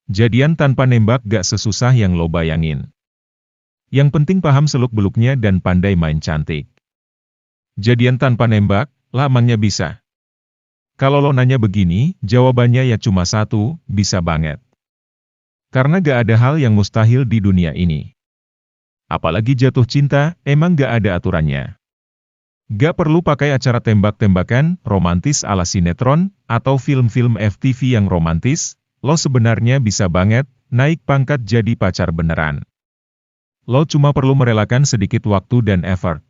Jadian tanpa nembak gak sesusah yang lo bayangin. Yang penting paham seluk-beluknya dan pandai main cantik. Jadian tanpa nembak, lamangnya bisa. Kalau lo nanya begini, jawabannya ya cuma satu, bisa banget. Karena gak ada hal yang mustahil di dunia ini. Apalagi jatuh cinta, emang gak ada aturannya. Gak perlu pakai acara tembak-tembakan, romantis ala sinetron, atau film-film FTV yang romantis, lo sebenarnya bisa banget, naik pangkat jadi pacar beneran. Lo cuma perlu merelakan sedikit waktu dan effort.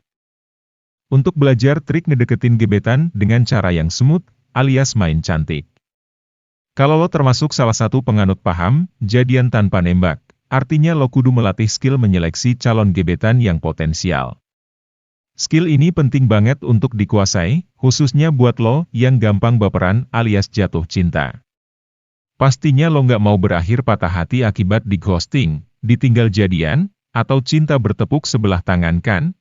Untuk belajar trik ngedeketin gebetan dengan cara yang smooth, alias main cantik. Kalau lo termasuk salah satu penganut paham, jadian tanpa nembak, artinya lo kudu melatih skill menyeleksi calon gebetan yang potensial. Skill ini penting banget untuk dikuasai, khususnya buat lo yang gampang baperan alias jatuh cinta. Pastinya lo nggak mau berakhir patah hati akibat di ghosting, ditinggal jadian, atau cinta bertepuk sebelah tangan kan?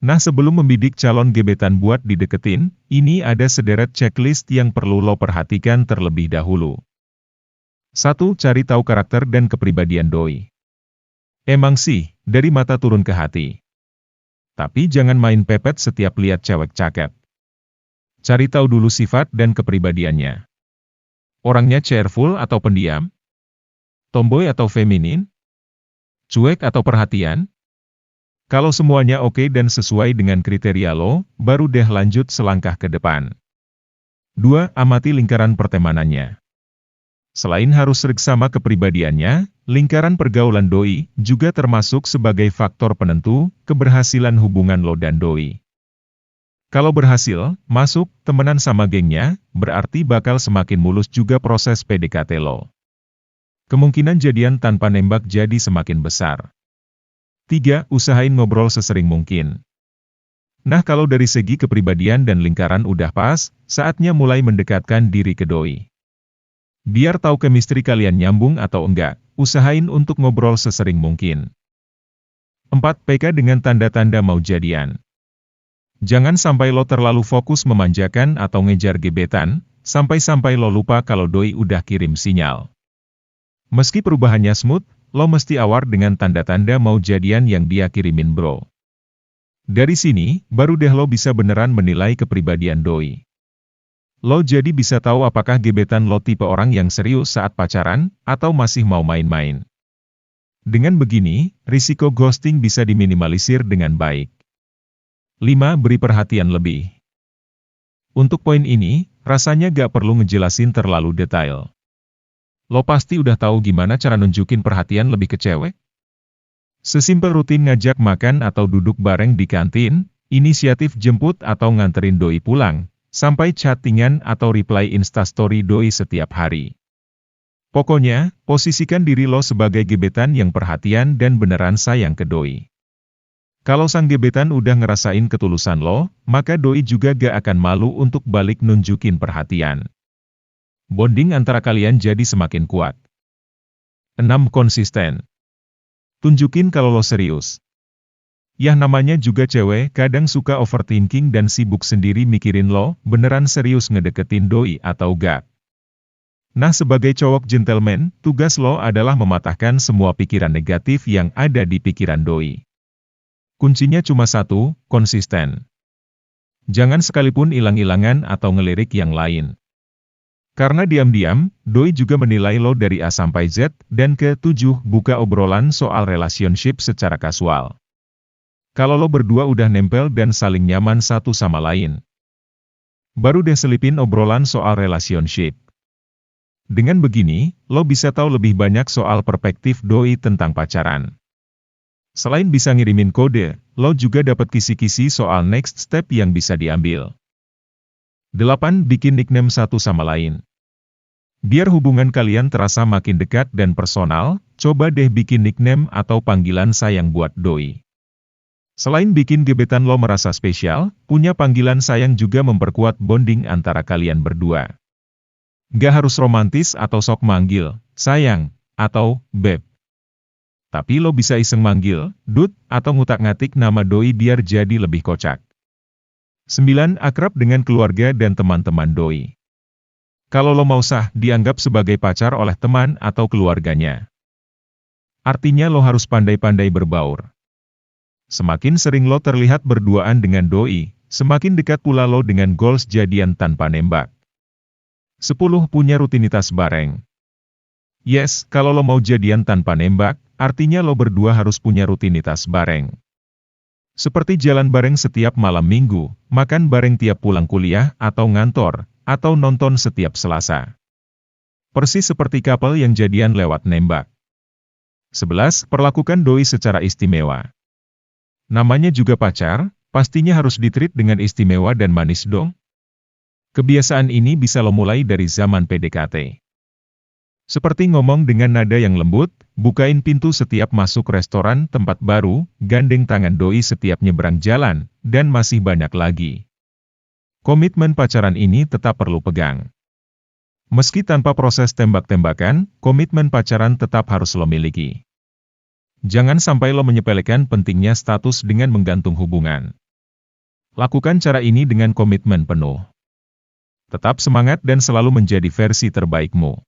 Nah sebelum membidik calon gebetan buat dideketin, ini ada sederet checklist yang perlu lo perhatikan terlebih dahulu. 1. Cari tahu karakter dan kepribadian doi. Emang sih, dari mata turun ke hati. Tapi jangan main pepet setiap lihat cewek cakep. Cari tahu dulu sifat dan kepribadiannya. Orangnya cheerful atau pendiam? Tomboy atau feminin? Cuek atau perhatian? Kalau semuanya oke dan sesuai dengan kriteria lo, baru deh lanjut selangkah ke depan. 2. Amati lingkaran pertemanannya. Selain harus seksama kepribadiannya, lingkaran pergaulan doi juga termasuk sebagai faktor penentu keberhasilan hubungan lo dan doi. Kalau berhasil, masuk, temenan sama gengnya, berarti bakal semakin mulus juga proses PDKT lo. Kemungkinan jadian tanpa nembak jadi semakin besar. 3. Usahain ngobrol sesering mungkin. Nah kalau dari segi kepribadian dan lingkaran udah pas, saatnya mulai mendekatkan diri ke doi. Biar tahu chemistry kalian nyambung atau enggak, usahain untuk ngobrol sesering mungkin. 4. PK dengan tanda-tanda mau jadian. Jangan sampai lo terlalu fokus memanjakan atau ngejar gebetan, sampai-sampai lo lupa kalau doi udah kirim sinyal. Meski perubahannya smooth, lo mesti aware dengan tanda-tanda mau jadian yang dia kirimin bro. Dari sini, baru deh lo bisa beneran menilai kepribadian doi. Lo jadi bisa tahu apakah gebetan lo tipe orang yang serius saat pacaran, atau masih mau main-main. Dengan begini, risiko ghosting bisa diminimalisir dengan baik. 5. Beri perhatian lebih. Untuk poin ini, rasanya gak perlu ngejelasin terlalu detail. Lo pasti udah tahu gimana cara nunjukin perhatian lebih ke cewek? Sesimpel rutin ngajak makan atau duduk bareng di kantin, inisiatif jemput atau nganterin doi pulang, sampai chattingan atau reply instastory doi setiap hari. Pokoknya, posisikan diri lo sebagai gebetan yang perhatian dan beneran sayang ke doi. Kalau sang gebetan udah ngerasain ketulusan lo, maka doi juga gak akan malu untuk balik nunjukin perhatian. Bonding antara kalian jadi semakin kuat. 6. Konsisten. Tunjukin kalau lo serius. Yah namanya juga cewek, kadang suka overthinking dan sibuk sendiri mikirin lo, beneran serius ngedeketin doi atau gak. Nah sebagai cowok gentleman, tugas lo adalah mematahkan semua pikiran negatif yang ada di pikiran doi. Kuncinya cuma satu, konsisten. Jangan sekalipun ilang-ilangan atau ngelirik yang lain. Karena diam-diam, doi juga menilai lo dari A sampai Z, dan ke-7, buka obrolan soal relationship secara kasual. Kalau lo berdua udah nempel dan saling nyaman satu sama lain, baru deh selipin obrolan soal relationship. Dengan begini, lo bisa tahu lebih banyak soal perspektif doi tentang pacaran. Selain bisa ngirimin kode, lo juga dapat kisi-kisi soal next step yang bisa diambil. 8. Bikin nickname satu sama lain. Biar hubungan kalian terasa makin dekat dan personal, coba deh bikin nickname atau panggilan sayang buat doi. Selain bikin gebetan lo merasa spesial, punya panggilan sayang juga memperkuat bonding antara kalian berdua. Gak harus romantis atau sok manggil, sayang, atau beb. Tapi lo bisa iseng manggil, dude, atau ngutak-ngatik nama doi biar jadi lebih kocak. 9. Akrab dengan keluarga dan teman-teman doi. Kalau lo mau sah, dianggap sebagai pacar oleh teman atau keluarganya. Artinya lo harus pandai-pandai berbaur. Semakin sering lo terlihat berduaan dengan doi, semakin dekat pula lo dengan goals jadian tanpa nembak. 10. Punya rutinitas bareng. Yes, kalau lo mau jadian tanpa nembak, artinya lo berdua harus punya rutinitas bareng. Seperti jalan bareng setiap malam minggu, makan bareng tiap pulang kuliah atau ngantor, atau nonton setiap Selasa. Persis seperti couple yang jadian lewat nembak. 11. Perlakukan doi secara istimewa. Namanya juga pacar, pastinya harus di-treat dengan istimewa dan manis dong. Kebiasaan ini bisa lo mulai dari zaman PDKT. Seperti ngomong dengan nada yang lembut, bukain pintu setiap masuk restoran tempat baru, gandeng tangan doi setiap nyebrang jalan, dan masih banyak lagi. Komitmen pacaran ini tetap perlu pegang. Meski tanpa proses tembak-tembakan, komitmen pacaran tetap harus lo miliki. Jangan sampai lo menyepelekan pentingnya status dengan menggantung hubungan. Lakukan cara ini dengan komitmen penuh. Tetap semangat dan selalu menjadi versi terbaikmu.